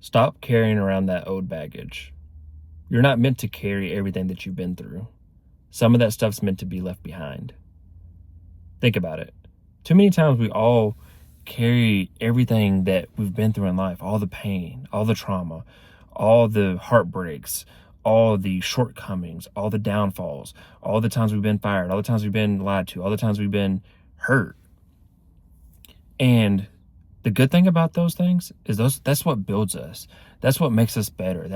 Stop carrying around that old baggage. You're not meant to carry everything that you've been through. Some of that stuff's meant to be left behind. Think about it. Too many times we all carry everything that we've been through in life, all the pain, all the trauma, all the heartbreaks, all the shortcomings, all the downfalls, all the times we've been fired, all the times we've been lied to, all the times we've been hurt. And the good thing about those things is that's what builds us. That's what makes us better.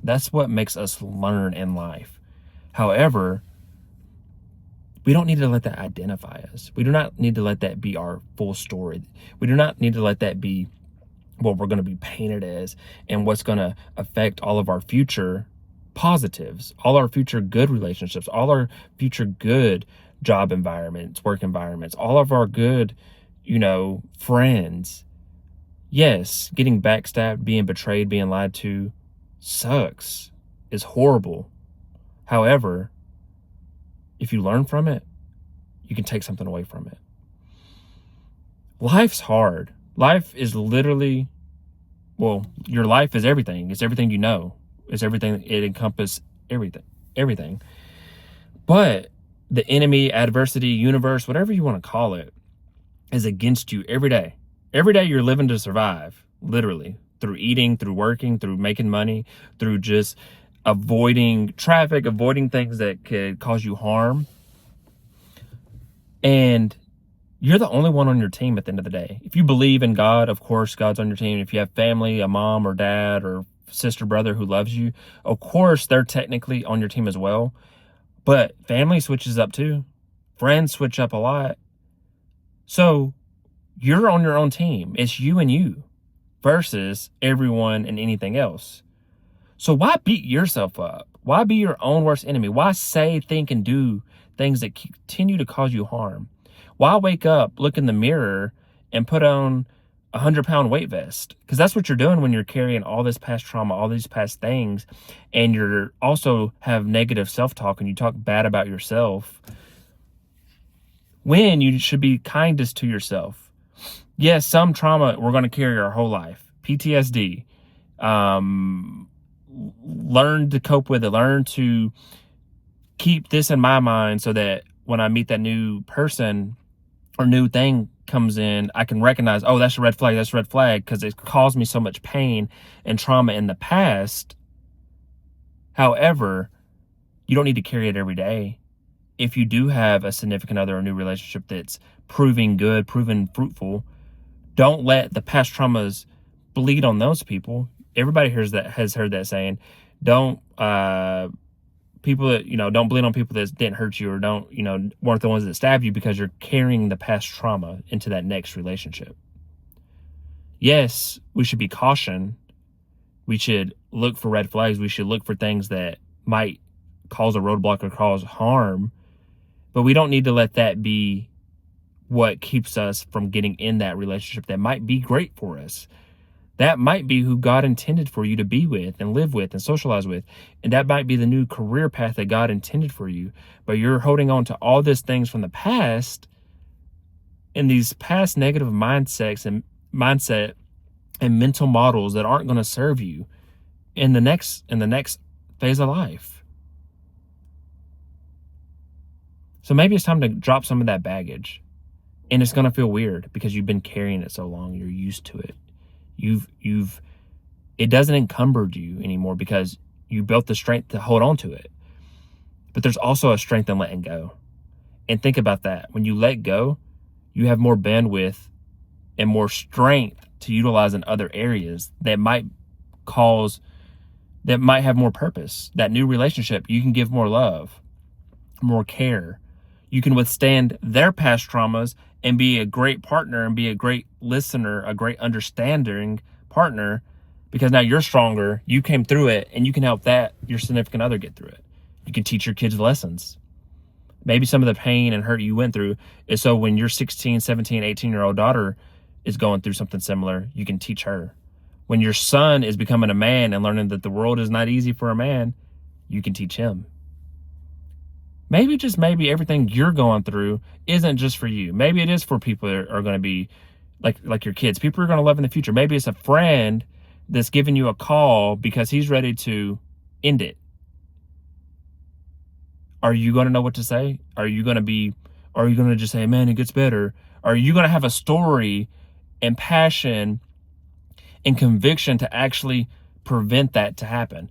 That's what makes us learn in life. However, we don't need to let that identify us. We do not need to let that be our full story. We do not need to let that be what we're going to be painted as and what's going to affect all of our future positives, all our future good relationships, all our future good job environments, work environments, all of our good, friends. Yes, getting backstabbed, being betrayed, being lied to sucks, is horrible. However, if you learn from it, you can take something away from it. Life's hard. Life is literally, your life is everything. It's everything you know. It's everything. It encompasses everything. But the enemy, adversity, universe, whatever you want to call it, is against you every day. Every day you're living to survive, literally, through eating, through working, through making money, through just avoiding traffic, avoiding things that could cause you harm. And you're the only one on your team at the end of the day. If you believe in God, of course, God's on your team. If you have family, a mom or dad or sister, brother who loves you, of course, they're technically on your team as well. But family switches up too. Friends switch up a lot. So you're on your own team. It's you and you versus everyone and anything else. So why beat yourself up? Why be your own worst enemy? Why say, think, and do things that continue to cause you harm? Why wake up, look in the mirror, and put on a 100-pound weight vest? Because that's what you're doing when you're carrying all this past trauma, all these past things, and you're also have negative self-talk and you talk bad about yourself. When you should be kindest to yourself. Yes, some trauma we're going to carry our whole life. PTSD. Learn to cope with it. Learn to keep this in my mind so that when I meet that new person or new thing comes in, I can recognize, oh, that's a red flag. That's a red flag because it caused me so much pain and trauma in the past. However, you don't need to carry it every day. If you do have a significant other or a new relationship that's proving good, proving fruitful, don't let the past traumas bleed on those people. Everybody has heard that saying. Don't people that don't bleed on people that didn't hurt you or weren't the ones that stabbed you, because you're carrying the past trauma into that next relationship. Yes, we should be caution. We should look for red flags. We should look for things that might cause a roadblock or cause harm. But we don't need to let that be what keeps us from getting in that relationship that might be great for us. That might be who God intended for you to be with and live with and socialize with. And that might be the new career path that God intended for you. But you're holding on to all these things from the past and these past negative mindset and mental models that aren't going to serve you in the next phase of life. So maybe it's time to drop some of that baggage. And it's going to feel weird because you've been carrying it so long. You're used to it. It doesn't encumber you anymore because you built the strength to hold on to it. But there's also a strength in letting go. And think about that. When you let go, you have more bandwidth and more strength to utilize in other areas that might have more purpose. That new relationship, you can give more love, more care. You can withstand their past traumas and be a great partner and be a great listener, a great understanding partner, because now you're stronger, you came through it, and you can help your significant other get through it. You can teach your kids lessons. Maybe some of the pain and hurt you went through is so when your 16, 17, 18-year-old daughter is going through something similar, you can teach her. When your son is becoming a man and learning that the world is not easy for a man, you can teach him. Maybe, just maybe, everything you're going through isn't just for you. Maybe it is for people that are going to be like your kids, people you're going to love in the future. Maybe it's a friend that's giving you a call because he's ready to end it, are you going to know what to say? Are you going to just say, man, it gets better? Are you going to have a story and passion and conviction to actually prevent that to happen?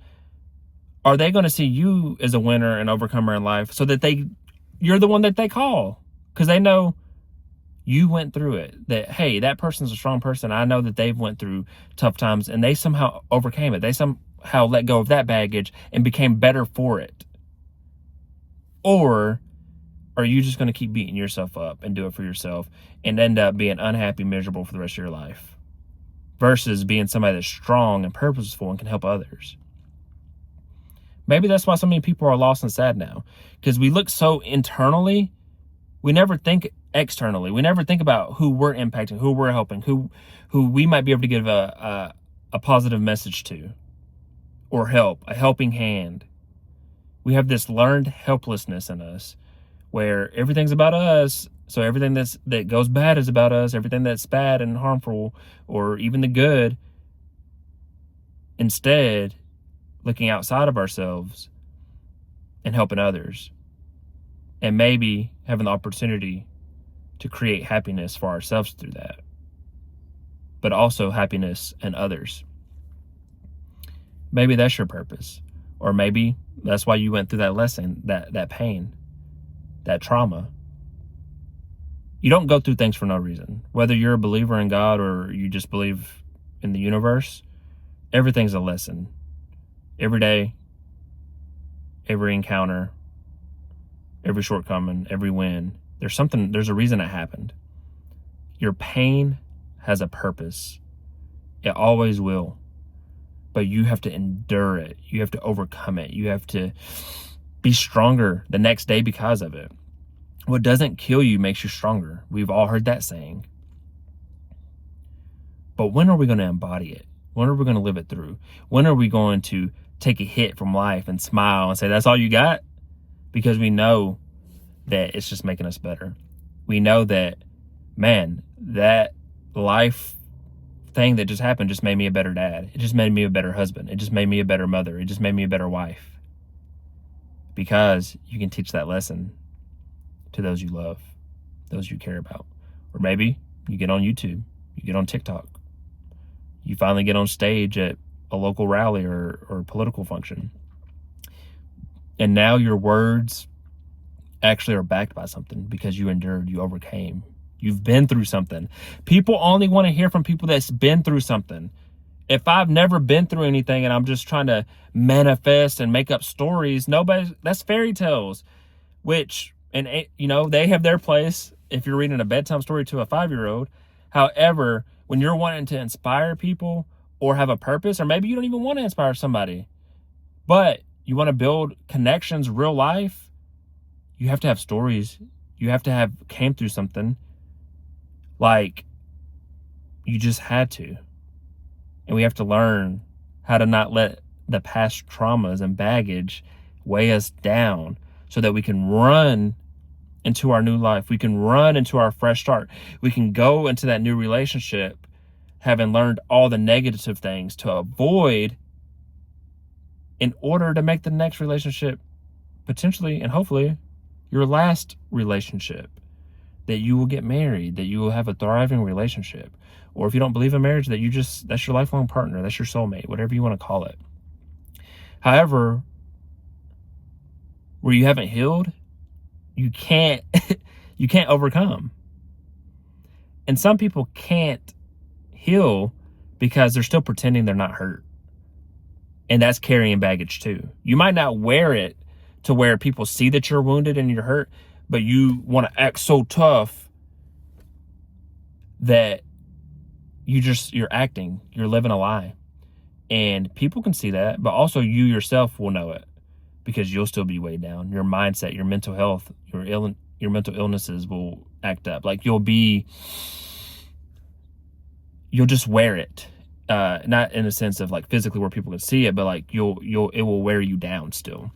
Are they going to see you as a winner and overcomer in life so that you're the one that they call? Because they know you went through it. That, hey, that person's a strong person. I know that they've went through tough times and they somehow overcame it. They somehow let go of that baggage and became better for it. Or are you just going to keep beating yourself up and do it for yourself and end up being unhappy, miserable for the rest of your life? Versus being somebody that's strong and purposeful and can help others. Maybe that's why so many people are lost and sad now. Because we look so internally, we never think externally. We never think about who we're impacting, who we're helping, who we might be able to give a positive message to or help, a helping hand. We have this learned helplessness in us where everything's about us. So everything that goes bad is about us. Everything that's bad and harmful, or even the good, instead, looking outside of ourselves and helping others. And maybe having the opportunity to create happiness for ourselves through that. But also happiness in others. Maybe that's your purpose. Or maybe that's why you went through that lesson, that pain, that trauma. You don't go through things for no reason. Whether you're a believer in God or you just believe in the universe, everything's a lesson. Every day, every encounter, every shortcoming, every win, there's a reason it happened. Your pain has a purpose. It always will. But you have to endure it. You have to overcome it. You have to be stronger the next day because of it. What doesn't kill you makes you stronger. We've all heard that saying. But when are we going to embody it? When are we going to live it through? When are we going to take a hit from life and smile and say, that's all you got? Because we know that it's just making us better. We know that, man, that life thing that just happened just made me a better dad. It just made me a better husband. It just made me a better mother. It just made me a better wife. Because you can teach that lesson to those you love, those you care about. Or maybe you get on YouTube, you get on TikTok, you finally get on stage at a local rally or political function. And now your words actually are backed by something because you endured, you overcame. You've been through something. People only want to hear from people that's been through something. If I've never been through anything and I'm just trying to manifest and make up stories, that's fairy tales, which, and they have their place if you're reading a bedtime story to a 5-year-old. However, when you're wanting to inspire people or have a purpose, or maybe you don't even want to inspire somebody, but you want to build connections, real life, you have to have stories. You have to have came through something. Like, you just had to. And we have to learn how to not let the past traumas and baggage weigh us down so that we can run into our new life. We can run into our fresh start. We can go into that new relationship having learned all the negative things to avoid in order to make the next relationship potentially and hopefully your last relationship. That you will get married, that you will have a thriving relationship. Or if you don't believe in marriage, that's your lifelong partner, that's your soulmate, whatever you want to call it. However, where you haven't healed, you can't overcome. And some people can't heal because they're still pretending they're not hurt. And that's carrying baggage too. You might not wear it to where people see that you're wounded and you're hurt, but you want to act so tough that you're acting, you're living a lie. And people can see that, but also you yourself will know it because you'll still be weighed down. Your mindset, your mental health, your mental illnesses will act up. Like you'll just wear it. Not in a sense of like physically where people can see it, but like it will wear you down still.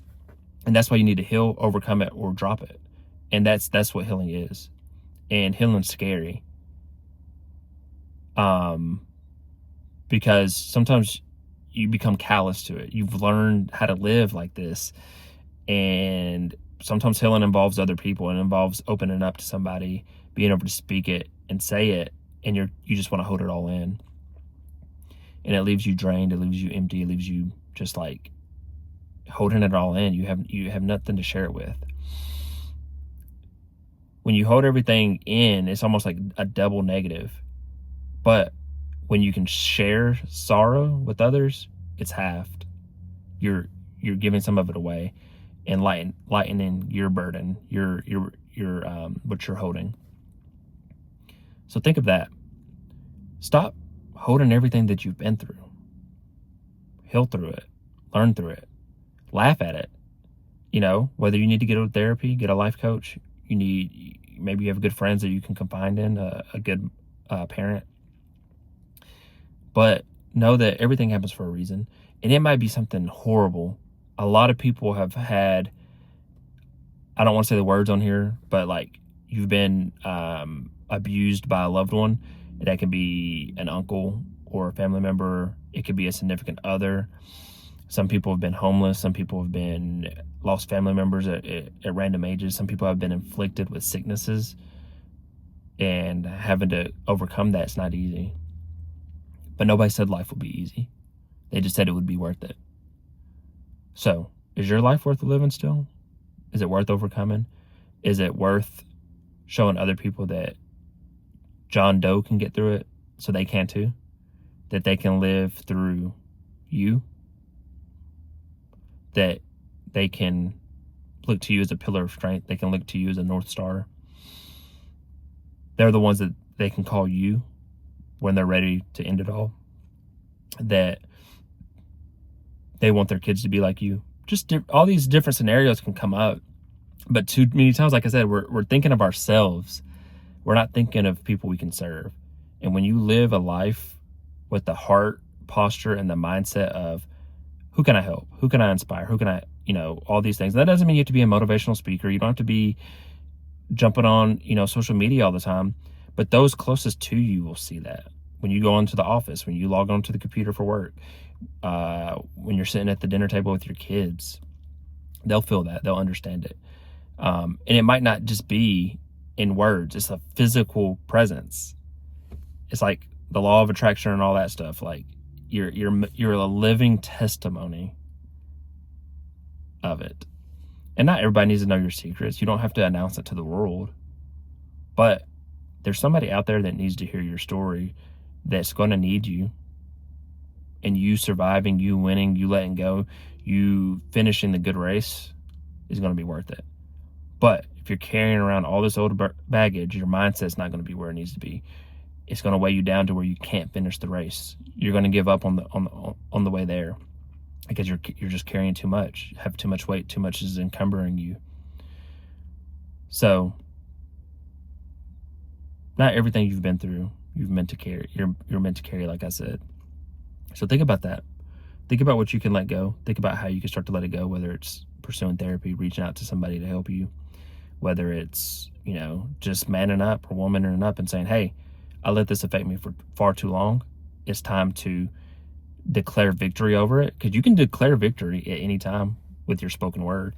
And that's why you need to heal, overcome it, or drop it. And that's what healing is. And healing's scary. because sometimes you become callous to it. You've learned how to live like this, and sometimes healing involves other people, and involves opening up to somebody, being able to speak it and say it, and you just want to hold it all in, and it leaves you drained, it leaves you empty, it leaves you just like holding it all in. You have nothing to share it with. When you hold everything in, it's almost like a double negative. But when you can share sorrow with others, it's halved. You're giving some of it away, and lightening your burden, your what you're holding. So think of that. Stop holding everything that you've been through. Heal through it. Learn through it. Laugh at it. Whether you need to get a therapy, get a life coach, maybe you have good friends that you can confide in, a good parent. But know that everything happens for a reason, and it might be something horrible. A lot of people have had, I don't want to say the words on here, but like you've been abused by a loved one. That can be an uncle or a family member. It could be a significant other. Some people have been homeless. Some people have been lost family members at random ages. Some people have been inflicted with sicknesses, and having to overcome that's not easy. But nobody said life would be easy. They just said it would be worth it. So, is your life worth living still? Is it worth overcoming? Is it worth showing other people that John Doe can get through it so they can too? That they can live through you? That they can look to you as a pillar of strength. They can look to you as a North Star. They're the ones that they can call you when they're ready to end it all. That they want their kids to be like you. Just all these different scenarios can come up. But too many times, like I said, we're thinking of ourselves. We're not thinking of people we can serve. And when you live a life with the heart posture and the mindset of, who can I help? Who can I inspire? Who can I, all these things. And that doesn't mean you have to be a motivational speaker. You don't have to be jumping on, social media all the time. But those closest to you will see that. When you go into the office, when you log onto the computer for work, when you're sitting at the dinner table with your kids, they'll feel that. They'll understand it. And it might not just be in words. It's a physical presence. It's like the law of attraction and all that stuff. Like you're a living testimony of it. And not everybody needs to know your secrets. You don't have to announce it to the world. But there's somebody out there that needs to hear your story, that's going to need you. And you surviving, you winning, you letting go, you finishing the good race is going to be worth it. But if you're carrying around all this old baggage, your mindset's not going to be where it needs to be. It's going to weigh you down to where you can't finish the race. You're going to give up on the way there, because you're just carrying too much. You have too much weight. Too much is encumbering you. So, not everything you've been through you're meant to carry, like I said. So think about that. Think about what you can let go. Think about how you can start to let it go, whether it's pursuing therapy, reaching out to somebody to help you, whether it's, just manning up or womaning up and saying, hey, I let this affect me for far too long. It's time to declare victory over it, because you can declare victory at any time with your spoken word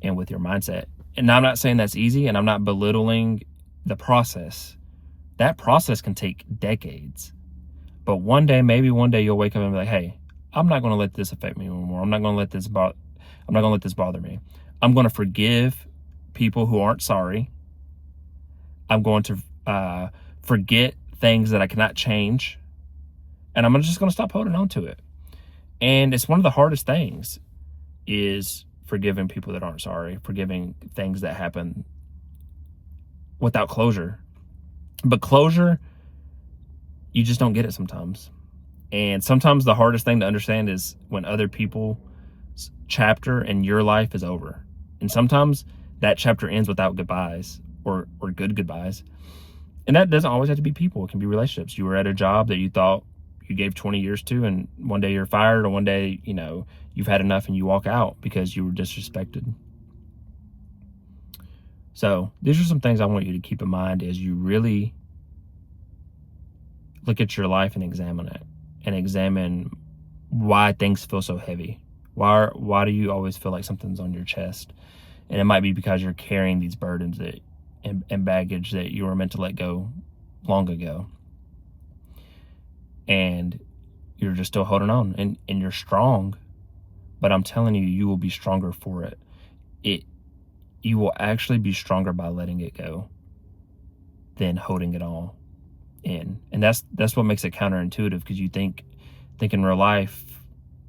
and with your mindset. And I'm not saying that's easy, and I'm not belittling the process. That process can take decades. But maybe one day you'll wake up and be like, hey, I'm not going to let this affect me anymore. I'm not going to let this bother me. I'm going to forgive people who aren't sorry. I'm going to forget things that I cannot change. And I'm just going to stop holding on to it. And it's one of the hardest things, is forgiving people that aren't sorry, forgiving things that happen without closure. But closure, you just don't get it sometimes. And sometimes the hardest thing to understand is when other people's chapter in your life is over. And sometimes that chapter ends without goodbyes or good goodbyes. And that doesn't always have to be people. It can be relationships. You were at a job that you thought you gave 20 years to, and one day you're fired, or one day, you've had enough and you walk out because you were disrespected. So these are some things I want you to keep in mind as you really look at your life and examine it. and examine why things feel so heavy. Why do you always feel like something's on your chest? And it might be because you're carrying these burdens and baggage that you were meant to let go long ago. And you're just still holding on, and you're strong, but I'm telling you, you will be stronger for it. You will actually be stronger by letting it go than holding it all in. And that's what makes it counterintuitive, because you think in real life,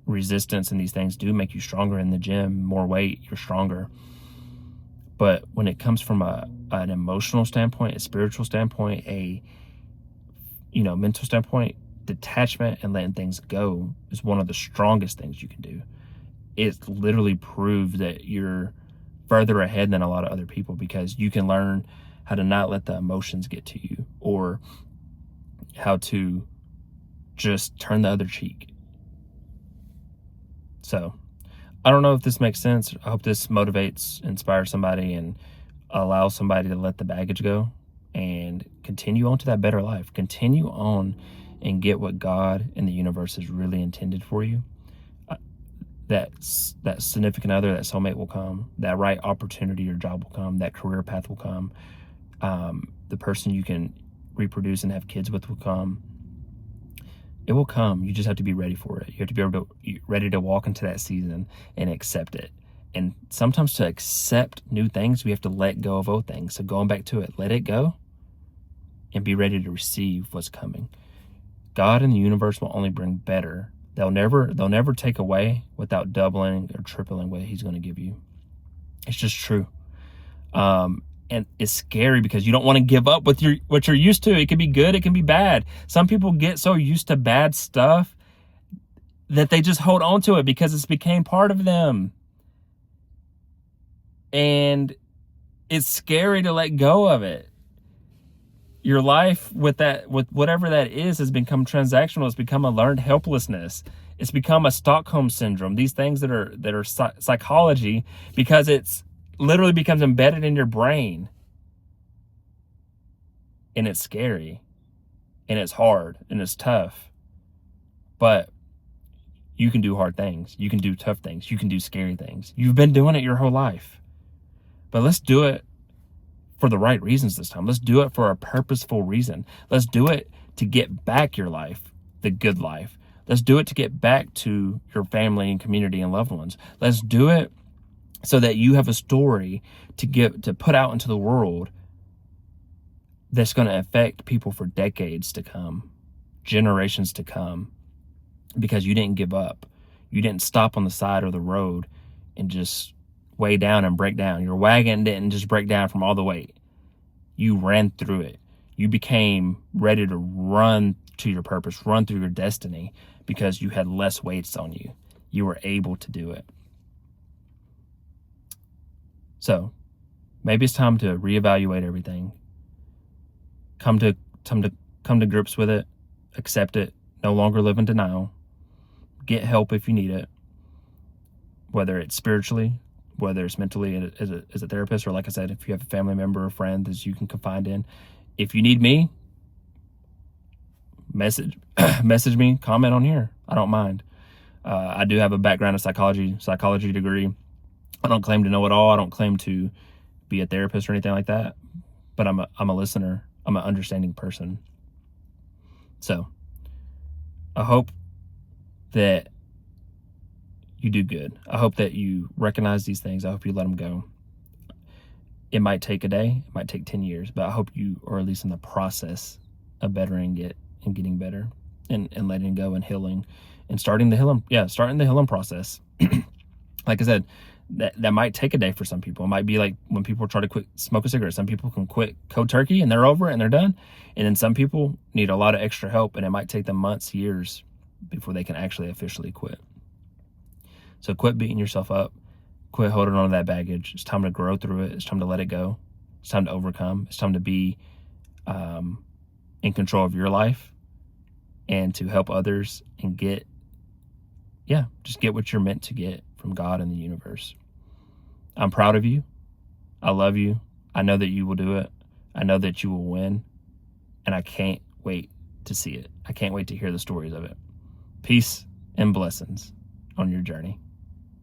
resistance and these things do make you stronger. In the gym, more weight, you're stronger. But when it comes from an emotional standpoint, a spiritual standpoint, a mental standpoint, detachment and letting things go is one of the strongest things you can do. It literally proves that you're further ahead than a lot of other people, because you can learn how to not let the emotions get to you, or how to just turn the other cheek. So I don't know if this makes sense. I hope this motivates, inspires somebody, and allows somebody to let the baggage go and continue on to that better life. Continue on and get what God and the universe has really intended for you. That significant other, that soulmate will come. That right opportunity or job will come. That career path will come. The person you can reproduce and have kids with will come. It will come. You just have to be ready for it. You have to be ready to walk into that season and accept it. And sometimes to accept new things, we have to let go of old things. So going back to it, let it go and be ready to receive what's coming. God and the universe will only bring better. They'll never take away without doubling or tripling what He's going to give you. It's just true. And it's scary because you don't want to give up with what you're used to. It can be good, it can be bad. Some people get so used to bad stuff that they just hold on to it because it's became part of them. And it's scary to let go of it. Your life with whatever that is has become transactional. It's become a learned helplessness. It's become a Stockholm syndrome. These things that are psychology, because it's literally becomes embedded in your brain. And it's scary. And it's hard. And it's tough. But you can do hard things. You can do tough things. You can do scary things. You've been doing it your whole life. But let's do it for the right reasons this time. Let's do it for a purposeful reason. Let's do it to get back your life, the good life. Let's do it to get back to your family and community and loved ones. Let's do it so that you have a story to put out into the world that's going to affect people for decades to come, generations to come, because you didn't give up. You didn't stop on the side of the road and just weigh down and break down. Your wagon didn't just break down from all the weight. You ran through it. You became ready to run to your purpose, run through your destiny, because you had less weights on you. You were able to do it. So maybe it's time to reevaluate everything. Come to grips with it. Accept it. No longer live in denial. Get help if you need it. Whether it's spiritually, whether it's mentally as a therapist, or like I said, if you have a family member or friend that you can confide in. If you need me, message me, comment on here. I don't mind. I do have a background in psychology degree. I don't claim to know it all. I don't claim to be a therapist or anything like that. But I'm a listener. I'm an understanding person. So I hope that you do good. I hope that you recognize these things. I hope you let them go. It might take a day. It might take 10 years. But I hope you are at least in the process of bettering it and getting better and letting go and healing and starting the healing process. Like I said, that might take a day for some people. It might be like when people try to quit smoke a cigarette. Some people can quit cold turkey and they're over it and they're done. And then some people need a lot of extra help, and it might take them months, years before they can actually officially quit. So quit beating yourself up. Quit holding on to that baggage. It's time to grow through it. It's time to let it go. It's time to overcome. It's time to be in control of your life and to help others and just get what you're meant to get from God and the universe. I'm proud of you. I love you. I know that you will do it. I know that you will win. And I can't wait to see it. I can't wait to hear the stories of it. Peace and blessings on your journey.